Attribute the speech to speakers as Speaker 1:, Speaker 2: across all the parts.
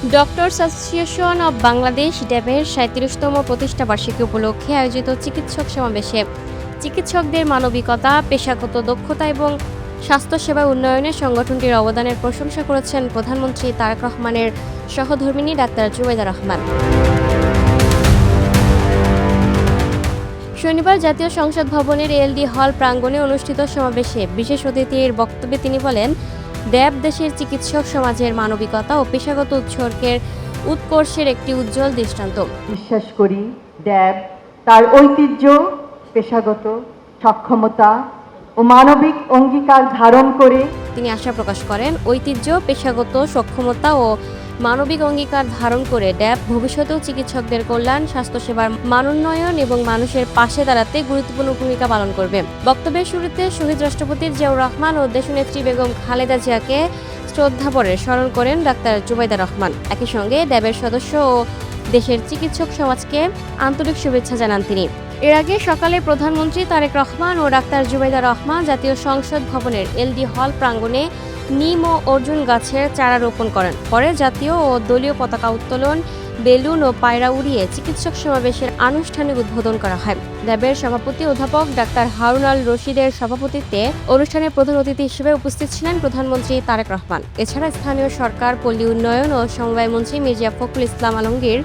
Speaker 1: Doctors association of Bangladesh ড্যাবের ৩৭তম প্রতিষ্ঠাবার্ষিকী উপলক্ষে আয়োজিত চিকিৎসক সমাবেশে চিকিৎসকদের মানবিকতা, পেশাগত দক্ষতা এবং স্বাস্থ্যসেবা উন্নয়নে সংগঠনটির অবদানের প্রশংসা করেছেন প্রধানমন্ত্রী তারেক রহমানের সহধর্মিণী ডাক্তার জুবাইদা রহমান। শনিবার জাতীয় সংসদ ভবনের এলডি হল প্রাঙ্গণে অনুষ্ঠিত সমাবেশে বিশেষ অতিথির বক্তব্যে তিনি বলেন, ড্যাব দেশের চিকিৎসক সমাজের মানবিকতা ও পেশাগত উৎসর্গের উৎকর্ষের একটি উজ্জ্বল দৃষ্টান্ত।
Speaker 2: বিশ্বাস করি ড্যাব তার ঐতিহ্য, পেশাগত সক্ষমতা ও মানবিক অঙ্গীকার ধারণ করে
Speaker 1: তিনি আশা প্রকাশ করেন, ঐতিহ্য, পেশাগত সক্ষমতা ও মানবিক অঙ্গীকার ধারণ করে ড্যাব ভবিষ্যতেও চিকিৎসকদের কল্যাণ, স্বাস্থ্যসেবার মানোন্নয়ন এবং মানুষের পাশে দাঁড়াতে গুরুত্বপূর্ণ ভূমিকা পালন করবে। বক্তব্যের শুরুতে শহীদ রাষ্ট্রপতি জিয়াউর রহমান ও দেশনেত্রী বেগম খালেদা জিয়াকে শ্রদ্ধাভরে স্মরণ করেন ডাক্তার জুবাইদা রহমান। একই সঙ্গে ড্যাবের সদস্য ও দেশের চিকিৎসক সমাজকে আন্তরিক শুভেচ্ছা জানান তিনি। এর আগে সকালে প্রধানমন্ত্রী তারেক রহমান ও ডাক্তার জুবাইদা রহমান জাতীয় সংসদ ভবনের এলডি হল প্রাঙ্গণে নিম ও অর্জুন গাছের চারা রোপণ করেন। পরে জাতীয় ও দলীয় পতাকা উত্তোলন, বেলুন ও পায়রা উড়িয়ে চিকিৎসক সমাবেশের আনুষ্ঠানিক উদ্বোধন করা হয়। ড্যাবের সভাপতি অধ্যাপক ডাক্তার হারুন আল রশিদের সভাপতিত্বে অনুষ্ঠানে প্রধান অতিথি হিসেবে উপস্থিত ছিলেন প্রধানমন্ত্রী তারেক রহমান। এছাড়া স্থানীয় সরকার, পল্লী উন্নয়ন ও সমবায় মন্ত্রী মির্জা ফখরুল ইসলাম আলমগীর,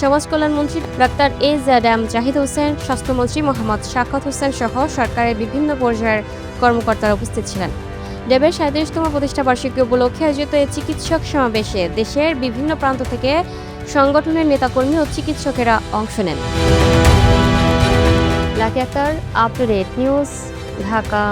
Speaker 1: সমাজ কল্যাণ মন্ত্রী ডাক্তার এজাম জাহিদ হোসেন, স্বাস্থ্যমন্ত্রী মোহাম্মদ শাখাওয়াত হোসেন সহ সরকারের বিভিন্ন পর্যায়ের কর্মকর্তারা উপস্থিত ছিলেন। ড্যাবের ৩৭তম প্রতিষ্ঠাবার্ষিকী উপলক্ষে আয়োজিত এই চিকিৎসক সমাবেশে দেশের বিভিন্ন প্রান্ত থেকে সংগঠনের নেতাকর্মী ও চিকিৎসকেরা অংশ নেন। Lucky Akter, update news, Dhaka.